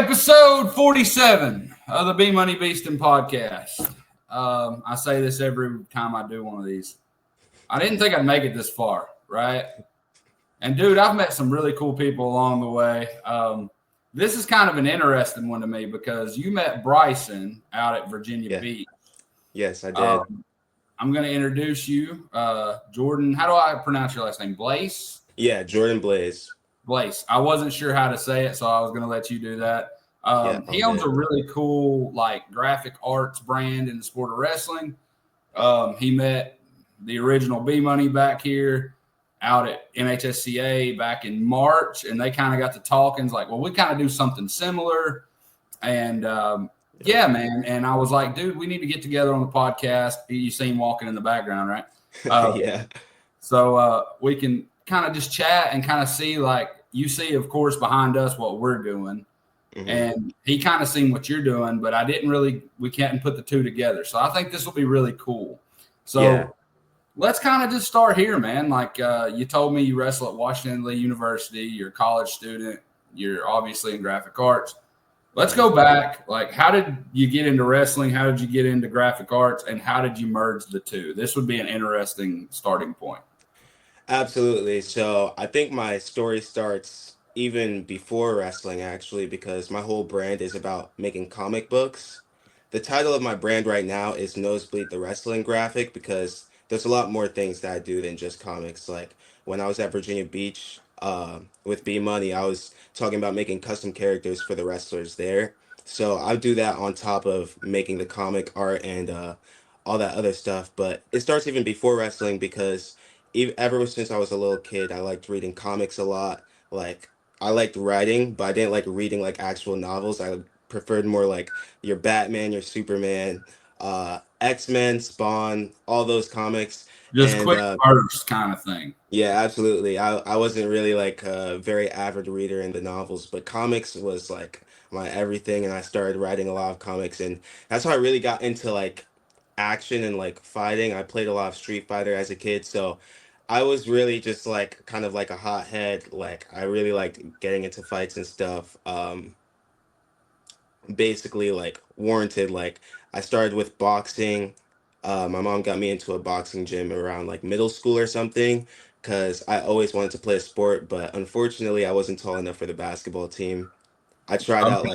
Episode 47 of the Bmoney Beastin podcast. I say this every time I do one of these. I didn't think I'd make it this far, right? And, dude, I've met some really cool people along the way. This is kind of an interesting one to me because you met Bryson out at Virginia Beach. Yes, I did. I'm going to introduce you. Jordan, how do I pronounce your last name? Blaise? Yeah, Jordan Blaise. Blaise. I wasn't sure how to say it, so I was going to let you do that. He owns a really cool graphic arts brand in the sport of wrestling. He met the original Bmoney back here out at NHSCA back in March, and they kind of got to talking. It's like, well, we kind of do something similar. And yeah, man. And I was like, dude, we need to get together on the podcast. You see him walking in the background, right? Yeah. So we can kind of just chat and kind of see, you see, of course, behind us what we're doing. Mm-hmm. And he kind of seen what you're doing, but we can't put the two together. So I think this will be really cool. So let's kind of just start here, man. You told me you wrestle at Washington Lee University. You're a college student. You're obviously in graphic arts. Let's go back. How did you get into wrestling? How did you get into graphic arts? And how did you merge the two? This would be an interesting starting point. Absolutely. So I think my story starts even before wrestling, actually, because my whole brand is about making comic books. The title of my brand right now is Nosebleed the Wrestling Graphic because there's a lot more things that I do than just comics. Like when I was at Virginia Beach with Bmoney, I was talking about making custom characters for the wrestlers there. So I do that on top of making the comic art and all that other stuff. But it starts even before wrestling because ever since I was a little kid, I liked reading comics a lot. I liked writing, but I didn't like reading actual novels. I preferred more your Batman, your Superman, X-Men, Spawn, all those comics. Just quick burst kind of thing. Yeah, absolutely. I wasn't really a very avid reader in the novels, but comics was my everything, and I started writing a lot of comics, and that's how I really got into action and fighting. I played a lot of Street Fighter as a kid, so I was really just kind of a hothead. I really liked getting into fights and stuff. Basically warranted. I started with boxing. My mom got me into a boxing gym around middle school or something because I always wanted to play a sport, but unfortunately I wasn't tall enough for the basketball team. I tried out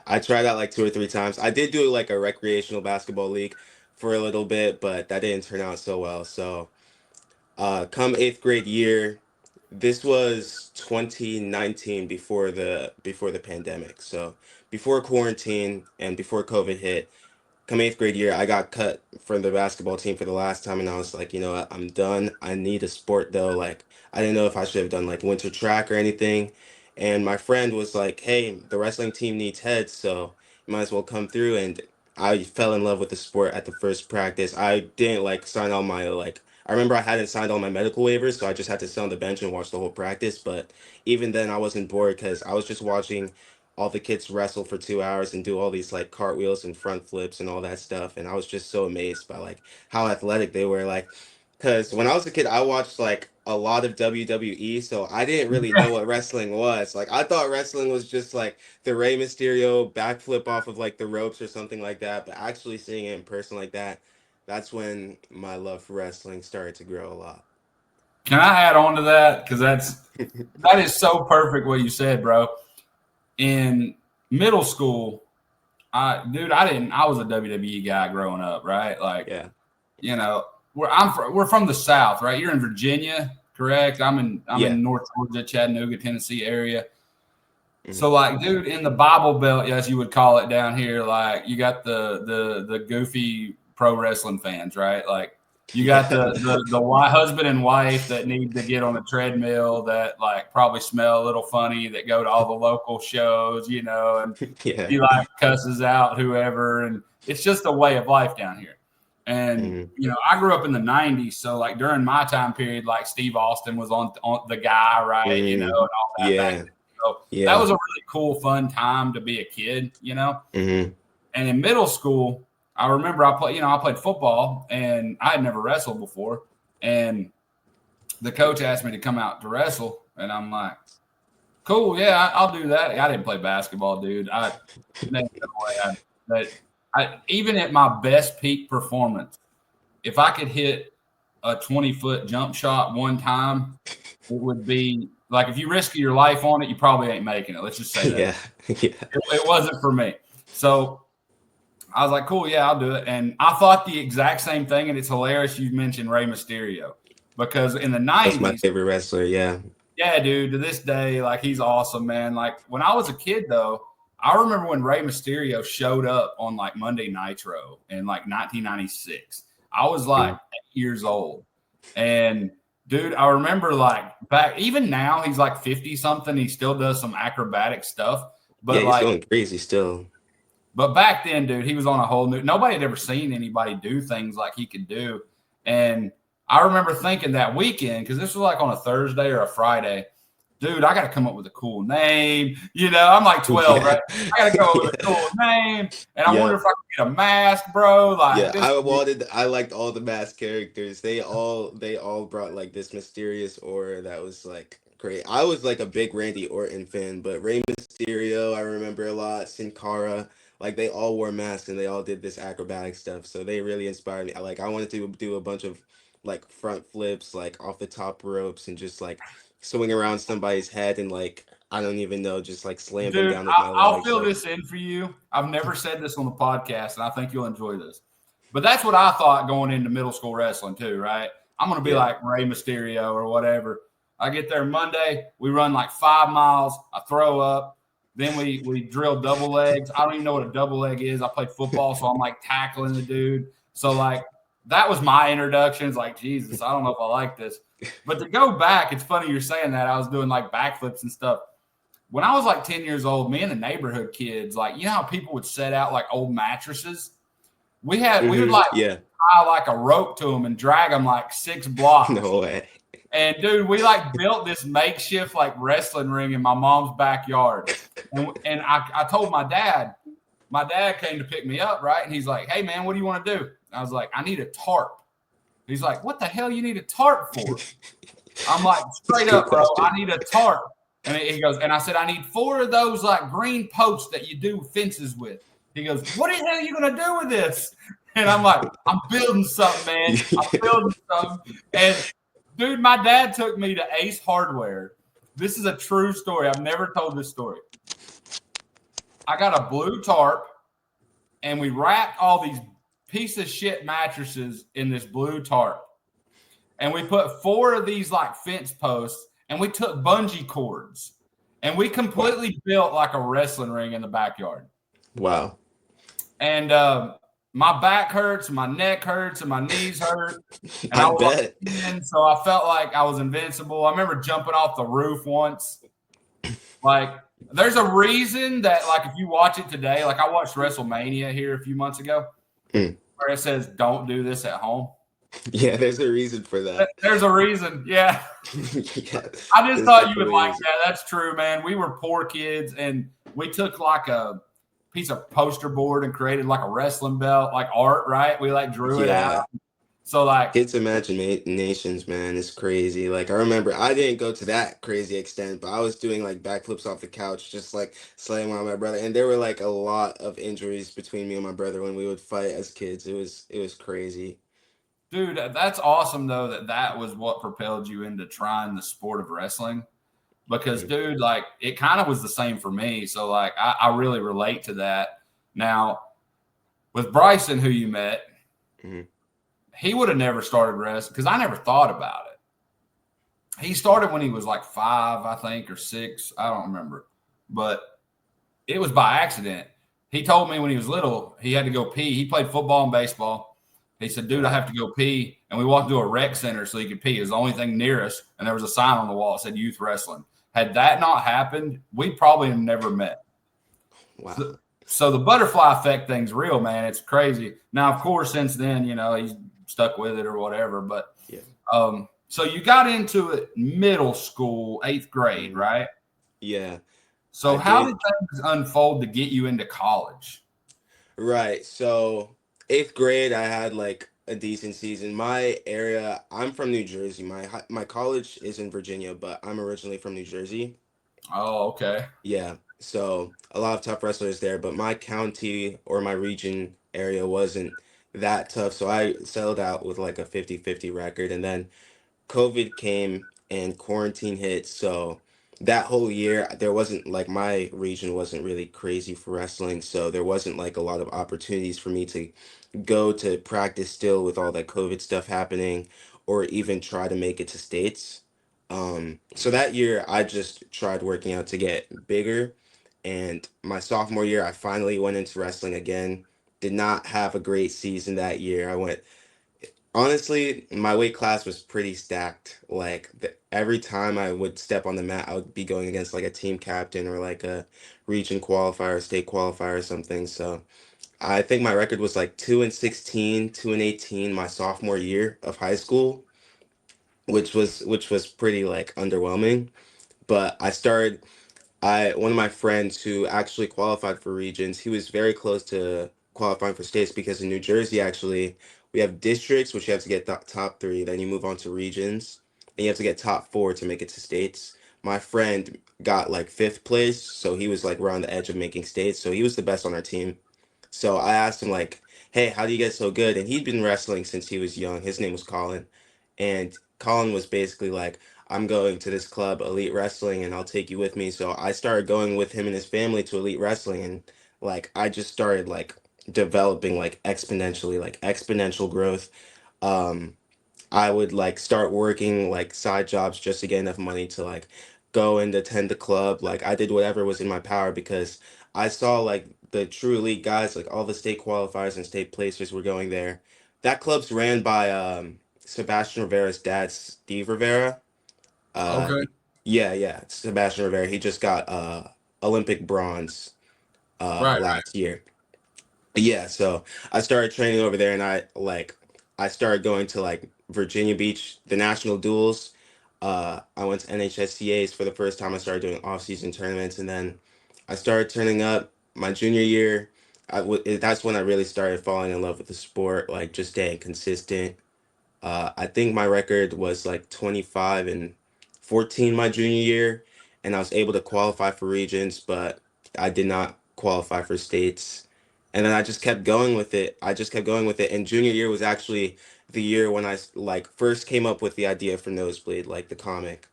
I tried out 2 or 3 times. I did do a recreational basketball league for a little bit, but that didn't turn out so well. So come 8th grade year, this was 2019 before the pandemic. So before quarantine and before COVID hit, come 8th grade year, I got cut from the basketball team for the last time, and I was like, you know what, I'm done. I need a sport though. I didn't know if I should have done winter track or anything. And my friend was like, hey, the wrestling team needs heads, so you might as well come through. And I fell in love with the sport at the first practice. I didn't sign all my I remember I hadn't signed all my medical waivers, so I just had to sit on the bench and watch the whole practice. But even then, I wasn't bored because I was just watching all the kids wrestle for 2 hours and do all these cartwheels and front flips and all that stuff. And I was just so amazed by how athletic they were. Because when I was a kid, I watched a lot of WWE, so I didn't really know what wrestling was. I thought wrestling was just the Rey Mysterio backflip off of the ropes or something like that. But actually seeing it in person like that, that's when my love for wrestling started to grow a lot. Can I add on to that? Because that is so perfect what you said, bro. In middle school, I was a WWE guy growing up, right? We're from the South, right? You're in Virginia, correct? I'm in North Georgia, Chattanooga, Tennessee area. Mm-hmm. So dude, in the Bible Belt, as you would call it down here, you got the goofy pro wrestling fans, right? You got the husband and wife that need to get on a treadmill that probably smell a little funny that go to all the local shows, and he cusses out whoever, and it's just a way of life down here. And I grew up in the '90s, so during my time period, Steve Austin was on the guy, right? And all that. Yeah. So that was a really cool, fun time to be a kid, And in middle school, I remember I played football, and I had never wrestled before. And the coach asked me to come out to wrestle, and I'm like, Cool. Yeah, I'll do that. I didn't play basketball, dude. No way. Even at my best peak performance, if I could hit a 20-foot jump shot one time, it would be like if you risk your life on it, you probably ain't making it. Let's just say that. Yeah, yeah. It wasn't for me. So I was like, cool, yeah, I'll do it. And I thought the exact same thing. And it's hilarious you mentioned Rey Mysterio because in the That's my 90s, favorite wrestler. Yeah. yeah, dude, to this day, like he's awesome, man. Like when I was a kid, though, I remember when Rey Mysterio showed up on like Monday Nitro in like 1996. I was like 8 years old. And dude, I remember like back, even now, he's like 50 something. He still does some acrobatic stuff. But Yeah, he's like, going crazy still. but back then, dude, he was on a whole new. Nobody had ever seen anybody do things like he could do. And I remember thinking that weekend, because this was like on a Thursday or a Friday, dude, I got to come up with a cool name. I'm like 12, Yeah. right? I got to come up with a cool name. And I wonder if I could get a mask, bro. Like, I liked all the masked characters. They all brought like this mysterious aura that was like great. I was like a big Randy Orton fan, but Rey Mysterio, I remember a lot. Sin Cara, like they all wore masks and they all did this acrobatic stuff. So they really inspired me. Like I wanted to do a bunch of like front flips, like off the top ropes, and just like swing around somebody's head and like I don't even know, just like slam them dude, down with my I'll legs. fill Like, this in for you. I've never said this on the podcast, and I think you'll enjoy this. But that's what I thought going into middle school wrestling too, right? I'm going to be like Rey Mysterio or whatever. I get there Monday. We run like 5 miles. I throw up. Then we drill double legs. I don't even know what a double leg is. I played football, so I'm like tackling the dude. So like that was my introduction. It's like, Jesus, I don't know if I like this. But to go back, it's funny you're saying that. I was doing like backflips and stuff. When I was like 10 years old, me and the neighborhood kids, like, you know how people would set out like old mattresses? We would like tie like a rope to them and drag them like 6 blocks. No way. And dude, we like built this makeshift like wrestling ring in my mom's backyard. And I told my dad came to pick me up, right? And he's like, hey man, what do you want to do? I was like, I need a tarp. He's like, what the hell you need a tarp for? I'm like, straight up, bro, I need a tarp. And he goes, and I said, I need 4 of those like green posts that you do fences with. He goes, what the hell are you going to do with this? And I'm like, I'm building something, man. I'm building something. And dude, my dad took me to Ace Hardware. This is a true story. I've never told this story. I got a blue tarp, and we wrapped all these piece of shit mattresses in this blue tarp. And we put 4 of these like fence posts, and we took bungee cords, and we completely built like a wrestling ring in the backyard. Wow. And my back hurts, my neck hurts, and my knees hurt. And I bet. So I felt like I was invincible. I remember jumping off the roof once. Like, there's a reason that, like, if you watch it today, like I watched WrestleMania here a few months ago, where it says, don't do this at home. Yeah, there's a reason for that. There's a reason. Yeah. I just thought you would like that. That's true, man. We were poor kids, and we took like a piece of poster board and created like a wrestling belt, like art, right? We like drew it out. So like kids' imaginations, man, is crazy. Like I remember I didn't go to that crazy extent, but I was doing like backflips off the couch, just like slamming on my brother. And there were like a lot of injuries between me and my brother when we would fight as kids. It was crazy. Dude, that's awesome though that was what propelled you into trying the sport of wrestling. Because, dude, like it kind of was the same for me. So, like, I really relate to that. Now, with Bryson, who you met, he would have never started wrestling because I never thought about it. He started when he was like 5, I think, or 6. I don't remember. But it was by accident. He told me when he was little, he had to go pee. He played football and baseball. He said, dude, I have to go pee. And we walked to a rec center so he could pee. It was the only thing near us. And there was a sign on the wall that said youth wrestling. Had that not happened, we probably have never met. Wow. So the butterfly effect thing's real, man. It's crazy. Now, of course, since then, he's stuck with it or whatever. But so you got into it middle school, 8th grade, right? Yeah. So how did things unfold to get you into college? Right. So 8th grade, I had like a decent season. My area, I'm from New Jersey. My college is in Virginia, but I'm originally from New Jersey. Oh, okay. Yeah. So a lot of tough wrestlers there, but my county or my region area wasn't that tough. So I settled out with like a 50-50 record. And then COVID came and quarantine hit. So that whole year, there wasn't like my region wasn't really crazy for wrestling. So there wasn't like a lot of opportunities for me to go to practice still with all that COVID stuff happening or even try to make it to states. So that year I just tried working out to get bigger. And my sophomore year, I finally went into wrestling again. Did not have a great season that year. I went Honestly, my weight class was pretty stacked. Like every time I would step on the mat, I would be going against like a team captain or like a region qualifier, state qualifier or something. So I think my record was like 2-16, 2-18 my sophomore year of high school, which was pretty like underwhelming. But I one of my friends who actually qualified for regions, he was very close to qualifying for states because in New Jersey, actually, we have districts, which you have to get top three, then you move on to regions, and you have to get top four to make it to states. My friend got like fifth place, so he was like around the edge of making states, so he was the best on our team. So I asked him like, "Hey, how do you get so good?" And he'd been wrestling since he was young. His name was Colin, and Colin was basically like, "I'm going to this club, Elite Wrestling, and I'll take you with me." So I started going with him and his family to Elite Wrestling, and like I just started like developing like exponentially, like exponential growth. Um, I would like start working like side jobs just to get enough money to like go and attend the club. Like I did whatever was in my power because I saw like the true elite guys, like all the state qualifiers and state placers were going there. That club's ran by Sebastian Rivera's dad, Steve Rivera. Uh Okay. yeah, yeah, Sebastian Rivera. He just got Olympic bronze Right. last year. Yeah, so I started training over there and I started going to like Virginia Beach, the national duels. I went to NHSCA's for the first time. I started doing off-season tournaments and then I started turning up my junior year. That's when I really started falling in love with the sport, like just staying consistent. I think my record was like 25-14 my junior year, and I was able to qualify for regions, but I did not qualify for states. And then I just kept going with it. I just kept going with it. And junior year was actually the year when like first came up with the idea for Nosebleed, like the comic.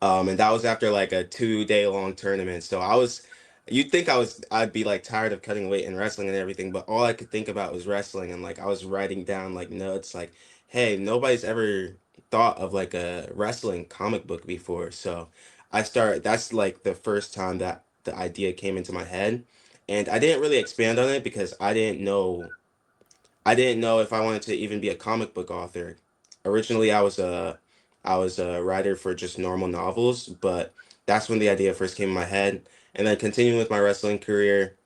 And that was after like a 2 day long tournament. So you'd think I'd be like tired of cutting weight and wrestling and everything, but all I could think about was wrestling. And like I was writing down like notes like, hey, nobody's ever thought of like a wrestling comic book before. So that's like the first time that the idea came into my head. And I didn't really expand on it because I didn't know if I wanted to even be a comic book author. Originally, I was a writer for just normal novels, but that's when the idea first came in my head. And then continuing with my wrestling career,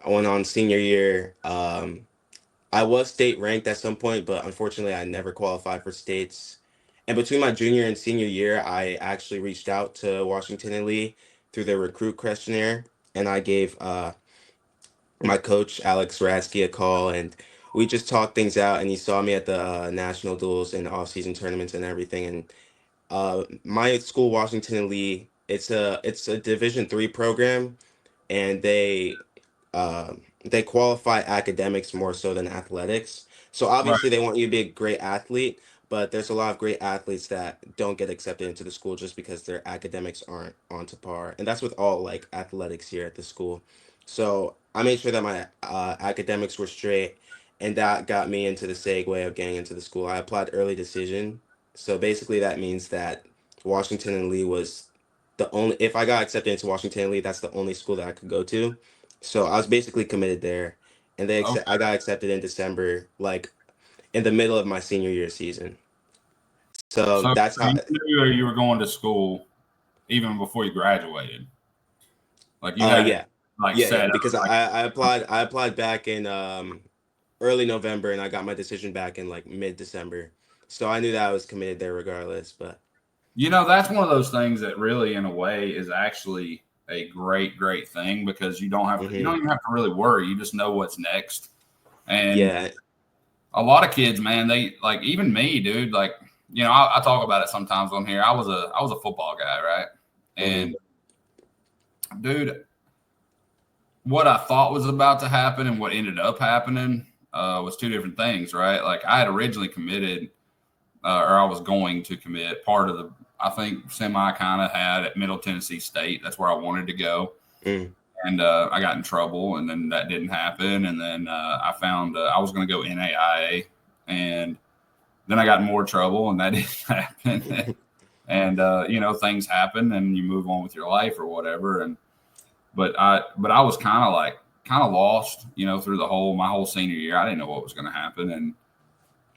I went on senior year. I was state ranked at some point, but unfortunately, I never qualified for states. And between my junior and senior year, I actually reached out to Washington and Lee through their recruit questionnaire, and I gave my coach Alex Ratsky a call and we just talked things out and he saw me at the national duels and off-season tournaments and everything and my school Washington and Lee it's a Division 3 program and they qualify academics more so than athletics. So Right. obviously they want you to be a great athlete, but there's a lot of great athletes that don't get accepted into the school just because their academics aren't on to par. And that's with all like athletics here at the school. So I made sure that my academics were straight, and that got me into the segue of getting into the school. I applied early decision. So basically that means that Washington and Lee was the only, if I got accepted into Washington and Lee, that's the only school that I could go to. So I was basically committed there, and I Okay. got accepted in December, like in the middle of my senior year season. So So that's how. you knew you were going to school even before you graduated. Like you had it Yeah, like yeah, set yeah. up. Because Like I applied back in early November, and I got my decision back in like mid December. So I knew that I was committed there regardless. But that's one of those things that really, in a way, is actually a great thing because you hmm don't even have to really worry. You just know what's next. And yeah, a lot of kids, man, they like even me, dude. Like I talk about it sometimes on here. I was a football guy, right? And dude, what I thought was about to happen and what ended up happening was two different things, right? Like I had originally committed, or I was going to commit part of the, I think semi kind of had at Middle Tennessee State. That's where I wanted to go. And I got in trouble, and then that didn't happen. And then I found I was going to go NAIA, and then I got in more trouble, and that didn't happen. And you know, things happen, and you move on with your life or whatever. And but I was kind of lost, you know, through my whole senior year. I didn't know what was going to happen, and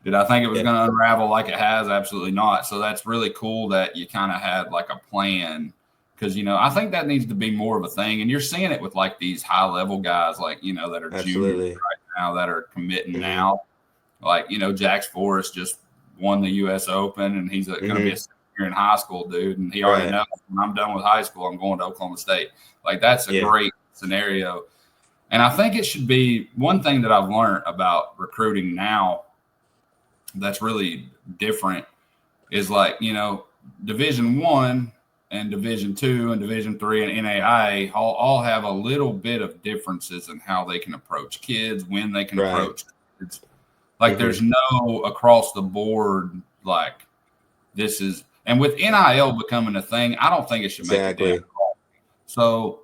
did I think it was going to unravel like it has? Absolutely not. So that's really cool that you kind of had like a plan, because, you know, I think that needs to be more of a thing. And you're seeing it with like these high level guys, like, you know, that are juniors right now that are committing now. Like, you know, Jax Forrest just won the U.S. Open, and he's going to be a senior in high school, dude. And he already knows when I'm done with high school, I'm going to Oklahoma State. Like, that's a great scenario. And I think it should be one thing that I've learned about recruiting now that's really different is like, you know, Division I and Division II and Division III and NAIA all have a little bit of differences in how they can approach kids, when they can approach kids. Like there's no across the board, like this is, and with NIL becoming a thing, I don't think it should make it damn. So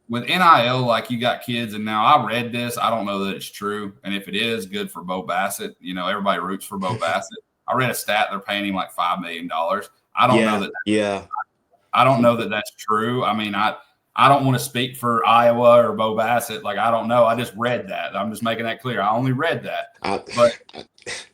with NIL, like you got kids, and now I read this, I don't know that it's true. And if it is, good for Bo Bassett. You know, everybody roots for Bo Bassett. I read a stat, they're paying him like $5 million. I don't know that. I don't know that that's true. I mean, I don't want to speak for Iowa or Bo Bassett. Like, I don't know. I just read that. I'm just making that clear. I only read that. But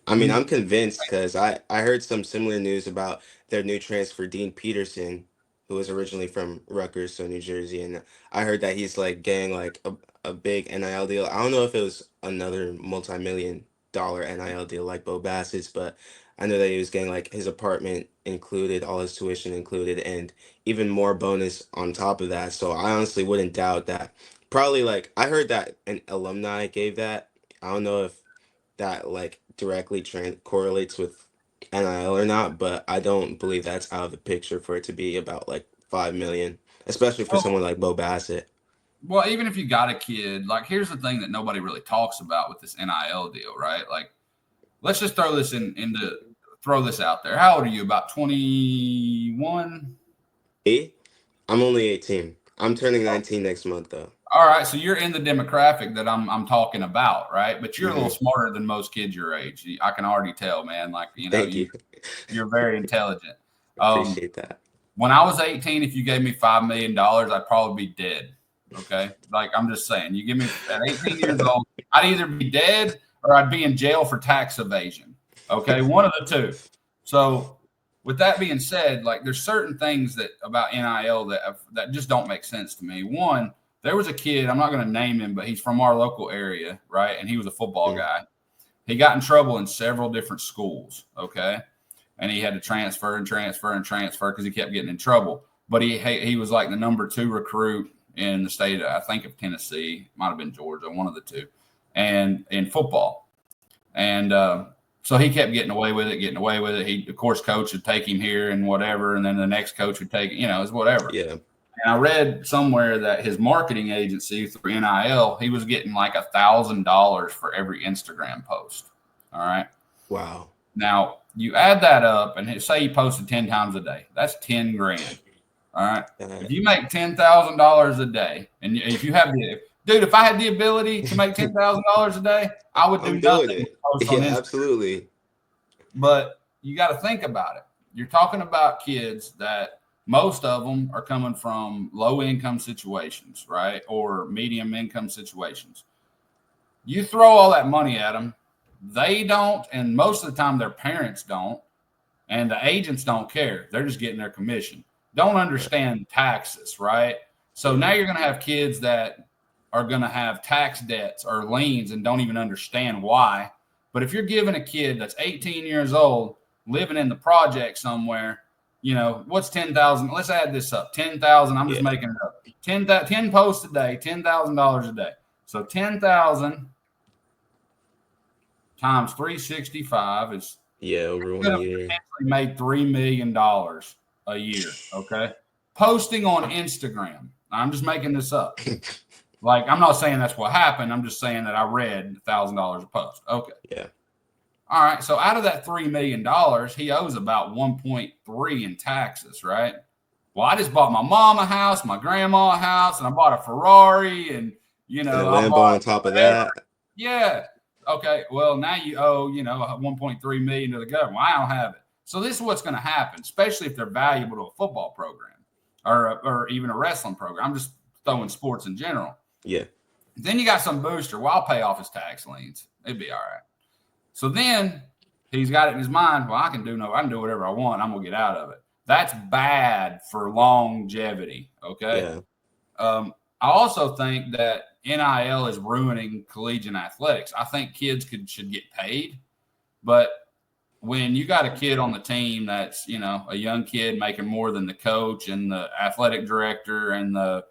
I mean, I'm convinced because I heard some similar news about their new transfer, Dean Peterson, who was originally from Rutgers, so New Jersey. And I heard that he's like getting like a big NIL deal. I don't know if it was another multi-million-dollar NIL deal like Bo Bassett's, but I know that he was getting like his apartment included, all his tuition included, and even more bonus on top of that. So I honestly wouldn't doubt that. Probably like I heard that an alumni gave that. I don't know if that like directly correlates with NIL or not, but I don't believe that's out of the picture for it to be about like 5 million, especially for someone like Bo Bassett. Well, even if you got a kid, like here's the thing that nobody really talks about with this NIL deal, right? Like, let's just throw this throw this out there. How old are you? About 21? I'm only 18. I'm turning 19 next month, though. All right, so you're in the demographic that I'm talking about, right? But you're a little smarter than most kids your age. I can already tell, man. Like, you know, you're very intelligent. Appreciate that. When I was 18, if you gave me $5 million, I'd probably be dead. Okay, like I'm just saying, you give me at 18 years old, I'd either be dead or I'd be in jail for tax evasion. Okay, one of the two. So, with that being said, like there's certain things that about NIL that just don't make sense to me. One, there was a kid, I'm not going to name him, but he's from our local area, right? And he was a football guy. He got in trouble in several different schools, okay? And he had to transfer because he kept getting in trouble. But he was like the number 2 recruit in the state, I think, of Tennessee. Might have been Georgia, one of the two, and in football. And so he kept getting away with it. He, of course, coach would take him here and whatever, and then the next coach would take, you know, it's whatever. Yeah. And I read somewhere that his marketing agency through NIL, he was getting like $1,000 for every Instagram post. All right. Wow. Now you add that up and say he posted 10 times a day. That's 10 grand. All right. If you make $10,000 a day, and if you have if I had the ability to make $10,000 a day, I would do nothing. Yeah, absolutely. But you got to think about it. You're talking about kids that most of them are coming from low income situations, right? Or medium income situations. You throw all that money at them, they don't, and most of the time their parents don't, and the agents don't care. They're just getting their commission. Don't understand taxes, right? So now you're going to have kids that are going to have tax debts or liens and don't even understand why. But if you're giving a kid that's 18 years old living in the project somewhere, you know, what's 10,000? Let's add this up. 10,000. I'm just making it up. 10 posts a day, $10,000 a day. So 10,000 times 365 is over 1 year. Made $3 million a year. Okay. posting on Instagram. I'm just making this up. Like, I'm not saying that's what happened. I'm just saying that I read $1,000 a post. Okay. Yeah. All right. So out of that $3 million, he owes about 1.3 in taxes, right? Well, I just bought my mom a house, my grandma a house, and I bought a Ferrari, and and a Lambo on top of that. Yeah. Okay. Well, now you owe, 1.3 million to the government. Well, I don't have it. So this is what's going to happen, especially if they're valuable to a football program or even a wrestling program. I'm just throwing sports in general. Yeah. Then you got some booster. Well, I'll pay off his tax liens. It'd be all right. So then he's got it in his mind. Well, I can do whatever I want. I'm gonna get out of it. That's bad for longevity. Okay. Yeah. I also think that NIL is ruining collegiate athletics. I think kids should get paid, but when you got a kid on the team that's a young kid making more than the coach and the athletic director and the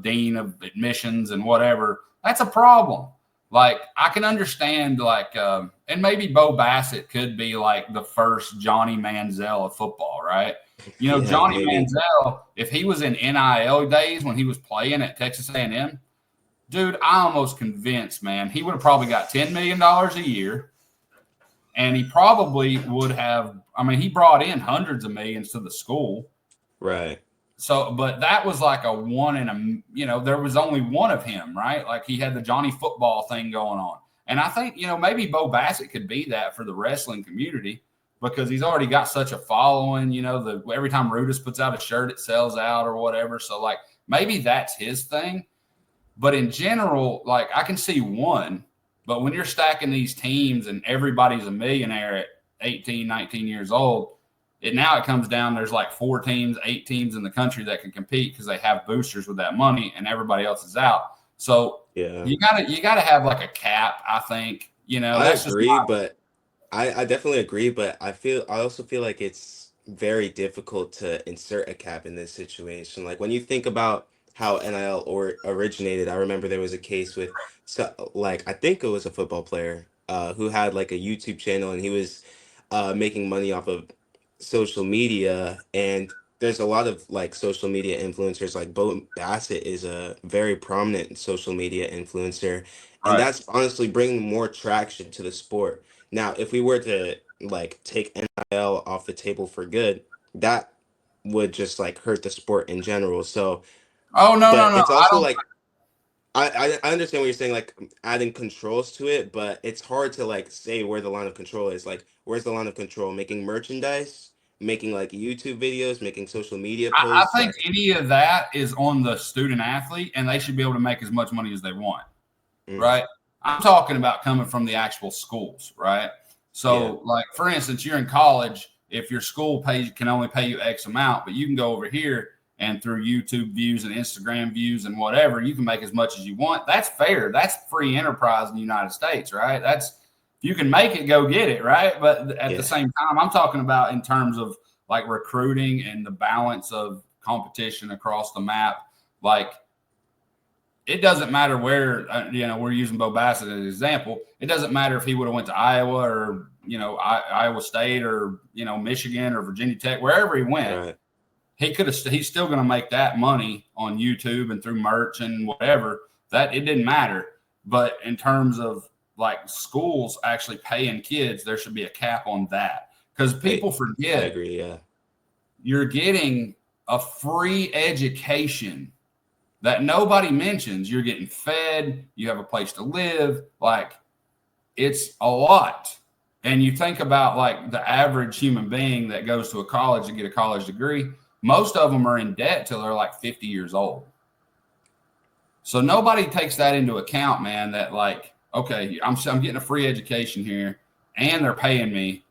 dean of admissions and whatever, that's a problem. Like, I can understand, and maybe Bo Bassett could be like the first Johnny Manziel of football, right? Johnny Manziel, if he was in NIL days when he was playing at Texas A&M, dude, I'm almost convinced, man, he would have probably got $10 million a year, and he probably would have. I mean, he brought in hundreds of millions to the school, right? So, but that was like a one in a, there was only one of him, right? Like, he had the Johnny football thing going on. And I think, maybe Bo Bassett could be that for the wrestling community because he's already got such a following, every time Rudis puts out a shirt, it sells out or whatever. So, like, maybe that's his thing. But in general, like, I can see one, but when you're stacking these teams and everybody's a millionaire at 18, 19 years old, it comes down, there's like 8 teams in the country that can compete because they have boosters with that money and everybody else is out. So yeah, you gotta have like a cap, I think. I agree, but I definitely agree, but I also feel like it's very difficult to insert a cap in this situation. Like, when you think about how NIL originated, I remember there was a case with I think it was a football player who had like a YouTube channel and he was making money off of social media, and there's a lot of like social media influencers. Like Bo Bassett is a very prominent social media influencer, and Right. that's honestly bringing more traction to the sport. Now, if we were to like take NIL off the table for good, that would just like hurt the sport in general. So, but no. it's also like I understand what you're saying, like adding controls to it, but it's hard to like say where the line of control is. Like, where's the line of control? Making merchandise, making like YouTube videos, making social media I posts. think any of that is on the student athlete, and they should be able to make as much money as they want, right? I'm talking about coming from the actual schools, right? So, like, for instance, you're in college. If your school can only pay you X amount, but you can go over here and through YouTube views and Instagram views and whatever, you can make as much as you want. That's fair. That's free enterprise in the United States, right? If you can make it, go get it, right? But at the same time, I'm talking about in terms of like recruiting and the balance of competition across the map. Like, it doesn't matter where, we're using Bo Bassett as an example. It doesn't matter if he would have went to Iowa or, Iowa State or, Michigan or Virginia Tech, wherever he went. Right. He's still going to make that money on YouTube and through merch and whatever. That it didn't matter. But in terms of like schools actually paying kids, there should be a cap on that because people forget. I agree. Yeah, you're getting a free education that nobody mentions. You're getting fed. You have a place to live. Like, it's a lot. And you think about like the average human being that goes to a college to get a college degree. Most of them are in debt till they're like 50 years old. So nobody takes that into account, man, that like, okay, I'm getting a free education here and they're paying me,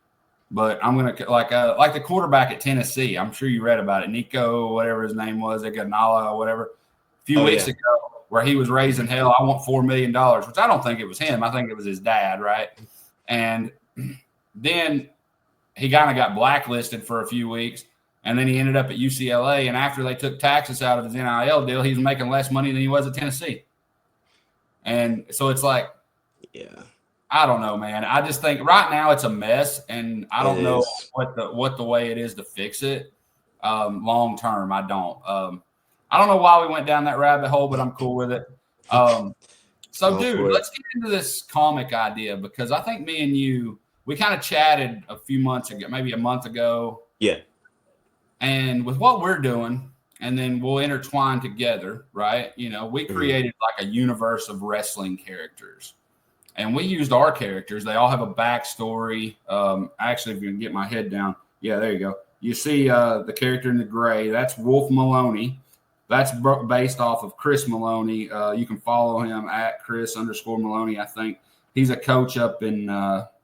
but I'm going to like the quarterback at Tennessee. I'm sure you read about it. Nico, whatever his name was, Iguodala or whatever, a few weeks ago, where he was raising hell. I want $4 million, which I don't think it was him. I think it was his dad. Right. And then he kind of got blacklisted for a few weeks. And then he ended up at UCLA. And after they took taxes out of his NIL deal, he was making less money than he was at Tennessee. And so it's like, I don't know, man. I just think right now it's a mess, and I don't know what the way it is to fix it. Long term, I don't. I don't know why we went down that rabbit hole, but I'm cool with it. So, dude, let's get into this comic idea because I think me and you, we kind of chatted a few months ago, maybe a month ago. Yeah. And with what we're doing, and then we'll intertwine together, right? We created like a universe of wrestling characters. And we used our characters. They all have a backstory. Actually, if you can get my head down. Yeah, there you go. You see the character in the gray. That's Wolf Maloney. That's based off of Chris Maloney. You can follow him at Chris_Maloney, I think. He's a coach up in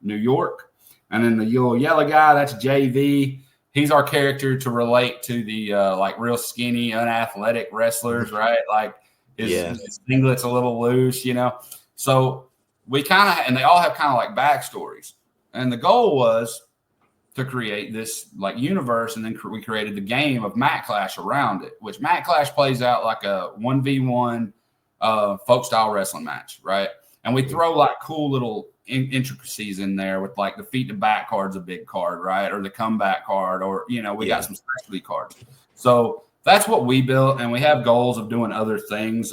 New York. And then the little yellow guy, that's JV. He's our character to relate to the like real skinny, unathletic wrestlers, right? Like his singlet's a little loose, So we kind of, and they all have kind of like backstories. And the goal was to create this like universe, and then we created the game of Mat Clash around it, which Mat Clash plays out like a 1v1 folk style wrestling match, right? And we throw like cool little intricacies in there with like the feet to back card's a big card, right? Or the comeback card, or we got some specialty cards. So that's what we built, and we have goals of doing other things.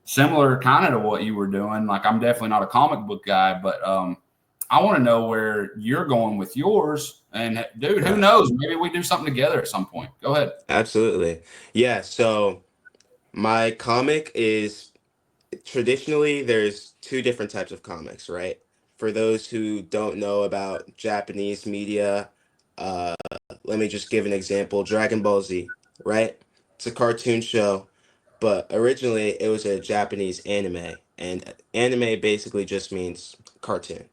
Similar kind of to what you were doing. Like I'm definitely not a comic book guy, but I want to know where you're going with yours. And dude, who knows? Maybe we do something together at some point. Go ahead. Absolutely. Yeah. So my comic is traditionally there's two different types of comics, right? For those who don't know about Japanese media, let me just give an example. Dragon Ball Z, right? It's a cartoon show, but originally it was a Japanese anime, and anime basically just means cartoon,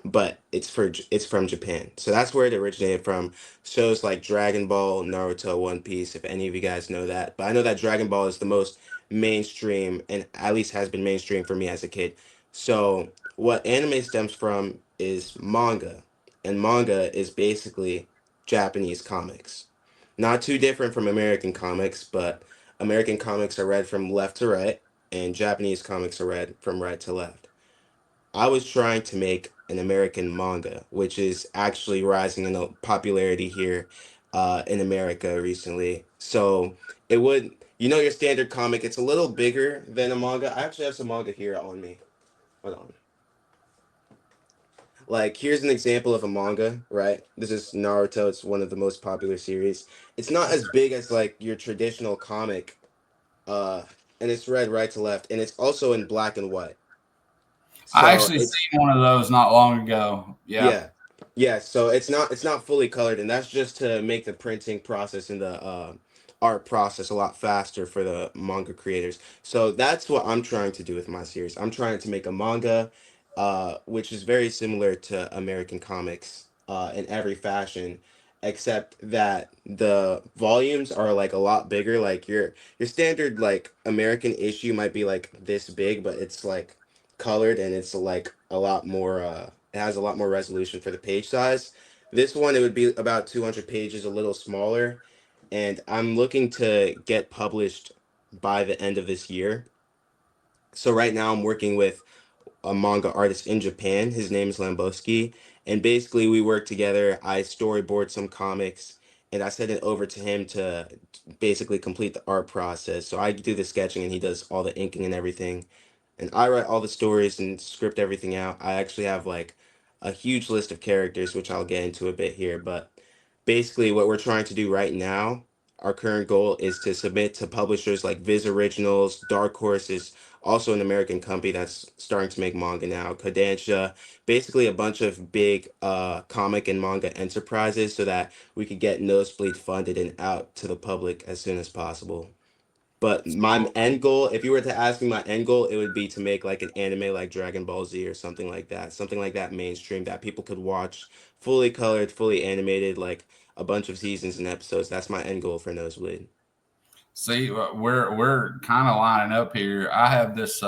but it's from Japan. So that's where it originated from. Shows like Dragon Ball, Naruto, One Piece, if any of you guys know that. But I know that Dragon Ball is the most mainstream, and at least has been mainstream for me as a kid. So what anime stems from is manga, and manga is basically Japanese comics. Not too different from American comics, but American comics are read from left to right, and Japanese comics are read from right to left. I was trying to make an American manga, which is actually rising in popularity here in America recently. So it would, your standard comic, it's a little bigger than a manga. I actually have some manga here on me. Hold on. Like, here's an example of a manga, right? This is Naruto. It's one of the most popular series. It's not as big as like your traditional comic, uh, and it's read right to left, and it's also in black and white. I So actually it's seen one of those not long ago. Yeah. yeah. So it's not fully colored, and that's just to make the printing process and the art process a lot faster for the manga creators. So that's what I'm trying to do with my series. I'm trying to make a manga, which is very similar to American comics in every fashion, except that the volumes are like a lot bigger. Like your standard like American issue might be like this big, but it's like colored, and it's like a lot more it has a lot more resolution for the page size. This one, it would be about 200 pages, a little smaller, and I'm looking to get published by the end of this year. So right now I'm working with a manga artist in Japan. His name is Lamboski, and basically we work together. I storyboard some comics, and I send it over to him to basically complete the art process. So I do the sketching, and he does all the inking and everything, and I write all the stories and script everything out. I actually have like a huge list of characters, which I'll get into a bit here. But basically, what we're trying to do right now, our current goal is to submit to publishers like Viz Originals, Dark Horse is also an American company that's starting to make manga now, Kodansha, basically a bunch of big comic and manga enterprises so that we could get Nosebleed funded and out to the public as soon as possible. But my end goal, if you were to ask me my end goal, it would be to make like an anime like Dragon Ball Z or something like that. Something like that mainstream that people could watch, fully colored, fully animated, like a bunch of seasons and episodes. That's my end goal for Nosebleed. See, we're kind of lining up here. I have this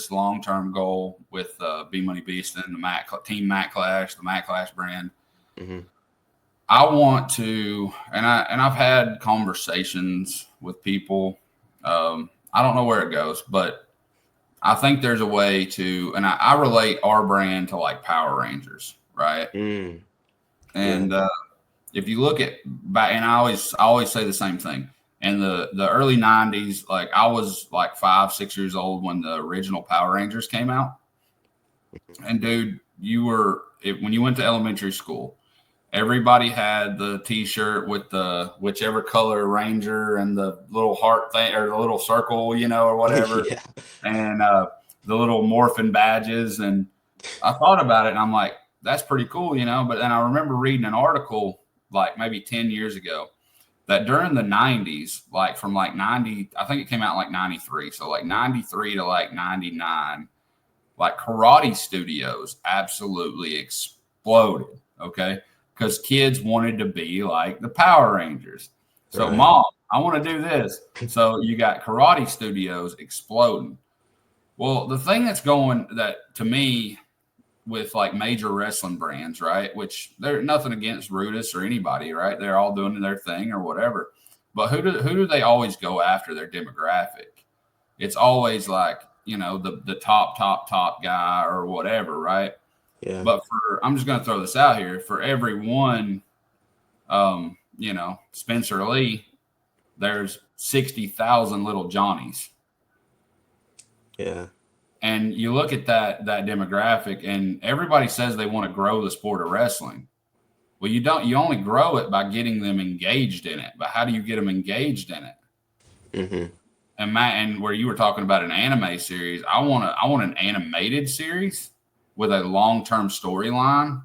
long term goal with Bmoney Beastin, Team Mat Clash, the Mat Clash brand. Hmm. I want to, and I've had conversations with people. I don't know where it goes, but I think there's a way to, and I relate our brand to like Power Rangers, right? Mm, yeah. And if you look at back, and I always say the same thing. In the early '90s, like I was like 5, 6 years old when the original Power Rangers came out. And dude, when you went to elementary school, everybody had the T-shirt with the whichever color Ranger and the little heart thing or the little circle, or whatever, Yeah. and the little morphin badges. And I thought about it, and I'm like, that's pretty cool. But then I remember reading an article like maybe 10 years ago that during the '90s, like from like '90, I think it came out in like '93, so like '93 to like '99, like karate studios absolutely exploded. Okay. Because kids wanted to be like the Power Rangers. So, Right. mom, I want to do this. So, you got karate studios exploding. Well, the thing that's going that to me with like major wrestling brands, right? Which they're nothing against Rudis or anybody, right? They're all doing their thing or whatever. But who do they always go after their demographic? It's always like, the top guy or whatever, right? Yeah. But I'm just going to throw this out here for every one, Spencer Lee, there's 60,000 little Johnnies. Yeah. And you look at that demographic, and everybody says they want to grow the sport of wrestling. Well, you don't. You only grow it by getting them engaged in it. But how do you get them engaged in it? Mm-hmm. And where you were talking about an anime series, I want an animated series with a long term storyline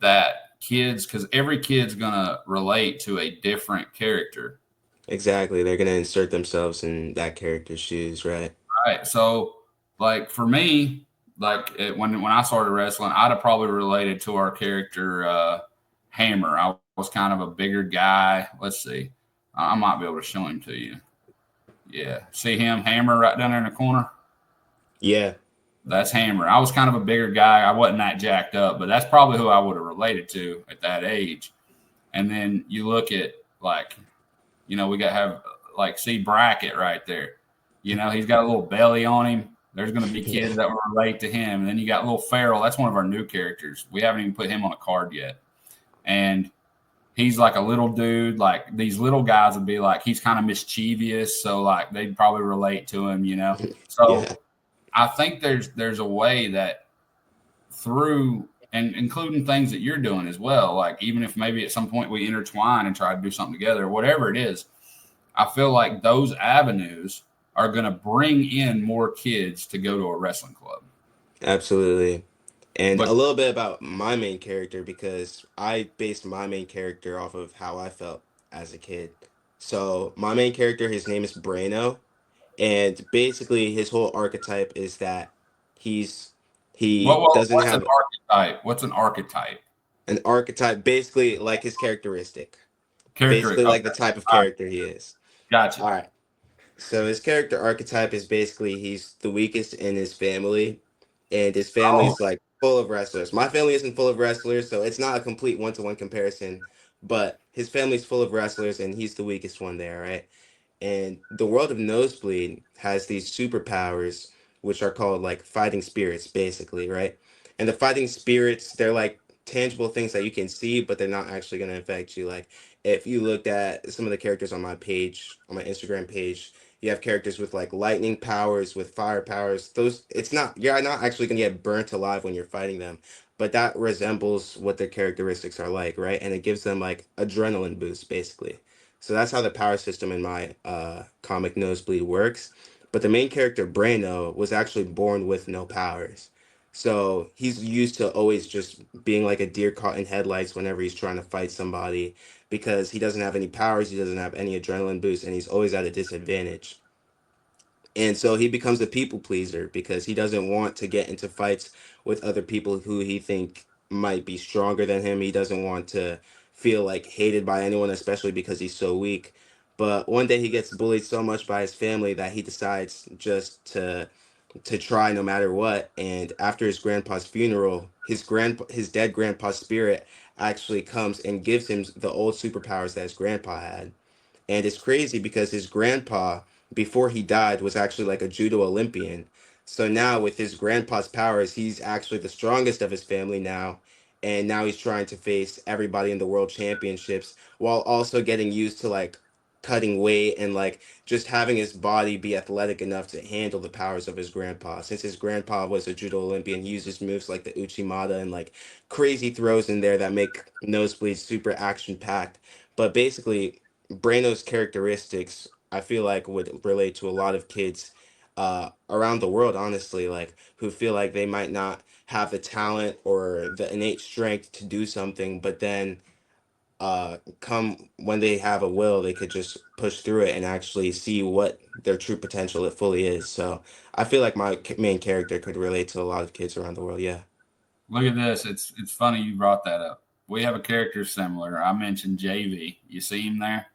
that kids, because every kid's gonna relate to a different character. Exactly. They're gonna insert themselves in that character's shoes, right? Right. So, like for me, like when I started wrestling, I'd have probably related to our character Hammer. I was kind of a bigger guy. Let's see, I might be able to show him to you. Yeah, see him, Hammer, right down there in the corner. Yeah. That's Hammer. I was kind of a bigger guy. I wasn't that jacked up, but that's probably who I would have related to at that age. And then you look at like, we got to have like see Brackett right there. He's got a little belly on him. There's going to be Yeah. kids that will relate to him. And then you got little Farrell. That's one of our new characters. We haven't even put him on a card yet. And he's like a little dude. Like these little guys would be like, he's kind of mischievous. So like they'd probably relate to him. Yeah. So I think there's a way that through and including things that you're doing as well, like even if maybe at some point we intertwine and try to do something together, whatever it is, I feel like those avenues are going to bring in more kids to go to a wrestling club. Absolutely. And a But little bit about my main character because I based my main character off of how I felt as a kid. So my main character, his name is Brano, and basically his whole archetype is that he's he doesn't what's an have archetype? What's an archetype? an archetype, basically like his characteristic, Character. basically Okay. like the type of All right. character he is. Gotcha. All right. So his character archetype is basically he's the weakest in his family, and his family Oh, is like full of wrestlers. My family isn't full of wrestlers, so it's not a complete one-to-one comparison. But his family's full of wrestlers, and he's the weakest one there, right? And the world of Nosebleed has these superpowers, which are called like fighting spirits, basically, right? And the fighting spirits, they're like tangible things that you can see, but they're not actually going to affect you. Like if you looked at some of the characters on my page, on my Instagram page, you have characters with like lightning powers, with fire powers. Those, it's not, you're not actually going to get burnt alive when you're fighting them, but that resembles what their characteristics are like, right? And it gives them like adrenaline boost, basically. So that's how the power system in my comic Nosebleed works. But the main character, Brano, was actually born with no powers. So he's used to always just being like a deer caught in headlights whenever he's trying to fight somebody because he doesn't have any powers, he doesn't have any adrenaline boost, and he's always at a disadvantage. And so he becomes a people pleaser because he doesn't want to get into fights with other people who he think might be stronger than him. He doesn't want to feel like hated by anyone, especially because he's so weak. But one day he gets bullied so much by his family that he decides just to try no matter what. And after his grandpa's funeral, his dead grandpa's spirit actually comes and gives him the old superpowers that his grandpa had. And it's crazy because his grandpa, before he died, was actually like a judo Olympian. So now with his grandpa's powers, he's actually the strongest of his family now. and now he's trying to face everybody in the world championships while also getting used to like cutting weight and like just having his body be athletic enough to handle the powers of his grandpa. Since his grandpa was a judo Olympian, he uses moves like the Uchimata and like crazy throws in there that make nosebleeds super action packed. But basically, Brano's characteristics I feel like would relate to a lot of kids around the world, honestly, like who feel like they might not have the talent or the innate strength to do something, but then come when they have a will, they could just push through it and actually see what their true potential it fully is. So I feel like my main character could relate to a lot of kids around the world. Yeah. Look at this. It's funny you brought that up. We have a character similar. I mentioned JV. You see him there?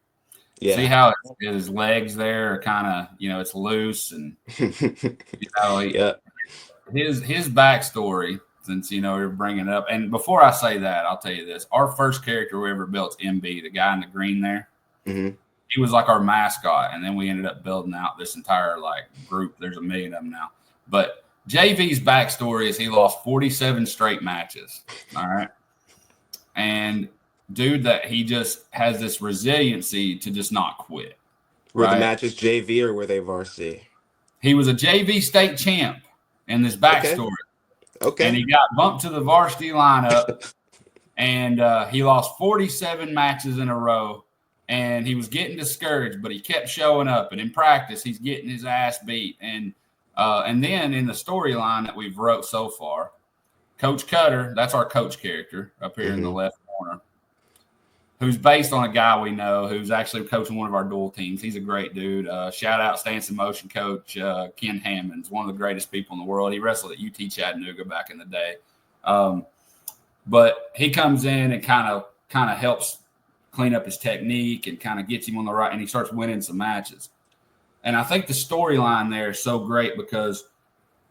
See Yeah. how his legs there are kind of, it's loose, and Yeah. his backstory. Since you're bringing it up, and before I say that, I'll tell you this: our first character we ever built, MB, the guy in the green there. Hmm. He was like our mascot, and then we ended up building out this entire group. There's a million of them now, but JV's backstory is he lost 47 straight matches. All right, and dude, that he just has this resiliency to just not quit. Were the Right? matches JV or were they varsity? He was a JV state champ in this Okay. backstory, and Okay. he got bumped to the varsity lineup, and he lost 47 matches in a row. And he was getting discouraged, but he kept showing up. And in practice, he's getting his ass beat. And then in the storyline that we've wrote so far, Coach Cutter, that's our coach character up here in the Hmm. left corner, who's based on a guy we know who's actually coaching one of our dual teams. He's a great dude. Shout out Stance and Motion coach Ken Hammonds, one of the greatest people in the world. He wrestled at UT Chattanooga back in the day. But he comes in and kind of helps clean up his technique and kind of gets him on the right, and he starts winning some matches. And I think the storyline there is so great because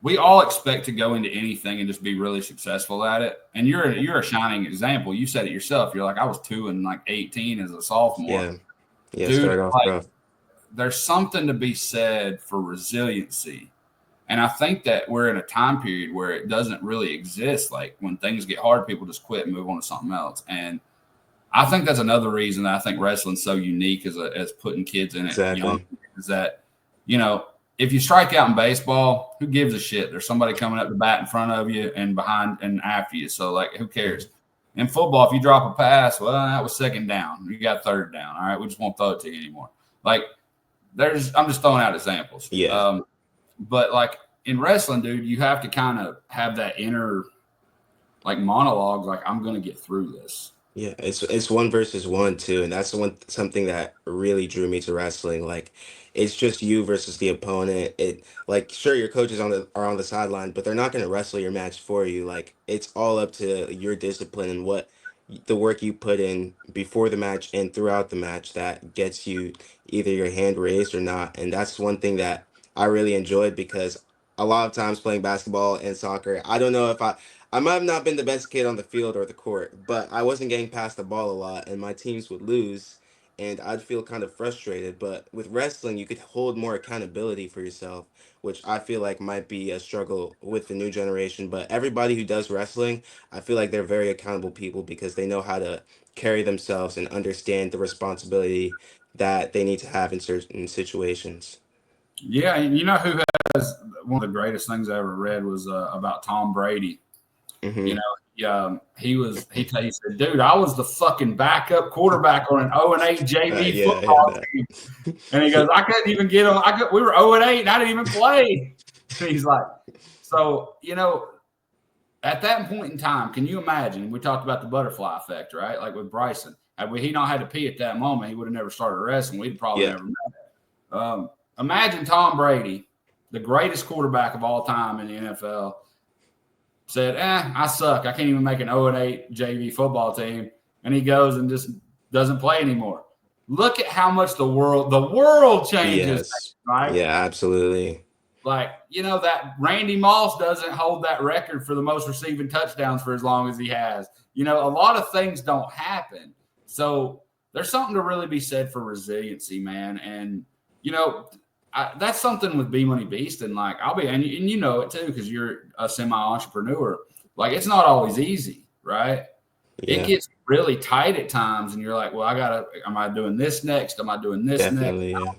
we all expect to go into anything and just be really successful at it. And you're a shining example. You said it yourself. You're like, I was 2 and 18 as a sophomore. Yeah. Yeah. Dude, Start off rough. there's something to be said for resiliency. And I think that we're in a time period where it doesn't really exist. Like when things get hard, people just quit and move on to something else. And I think that's another reason that I think wrestling's so unique as putting kids in it young, Exactly. is that, if you strike out in baseball, who gives a shit? There's somebody coming up to bat in front of you and behind and after you. So, who cares? In football, if you drop a pass, well, that was second down. You got third down. All right, we just won't throw it to you anymore. I'm just throwing out examples. Yeah. But in wrestling, dude, you have to kind of have that inner monologue, I'm going to get through this. Yeah, it's one versus one too, and that's something that really drew me to wrestling. Like, it's just you versus the opponent. It like sure your coaches are on the sideline, but they're not going to wrestle your match for you. Like, it's all up to your discipline and the work you put in before the match and throughout the match that gets you either your hand raised or not. And that's one thing that I really enjoyed because a lot of times playing basketball and soccer, I don't know if I might have not been the best kid on the field or the court, but I wasn't getting past the ball a lot, and my teams would lose, and I'd feel kind of frustrated. But with wrestling, you could hold more accountability for yourself, which I feel like might be a struggle with the new generation. But everybody who does wrestling, I feel like they're very accountable people because they know how to carry themselves and understand the responsibility that they need to have in certain situations. Yeah, and you know who has one of the greatest things I ever read was about Tom Brady. Hmm. He said, dude, I was the fucking backup quarterback on an 0-8 JV Yeah, I heard football that. team. And he goes, I couldn't even get on. We were 0-8 and I didn't even play. And he's like, so, at that point in time, can you imagine? We talked about the butterfly effect, right? Like with Bryson. Had he not had to pee at that moment, he would have never started wrestling. We'd probably Yeah. never met. Imagine Tom Brady, the greatest quarterback of all time in the NFL, said, I suck. I can't even make an 0-8 JV football team. And he goes and just doesn't play anymore. Look at how much the world changes, Yes. right? Yeah, absolutely. That Randy Moss doesn't hold that record for the most receiving touchdowns for as long as he has. A lot of things don't happen. So there's something to really be said for resiliency, man. And, that's something with Bmoney Beastin. And you know it too, because you're a semi-entrepreneur. It's not always easy. right? Yeah. It gets really tight at times, and you're like, well, am I doing this next? Am I doing this Definitely, next? yeah.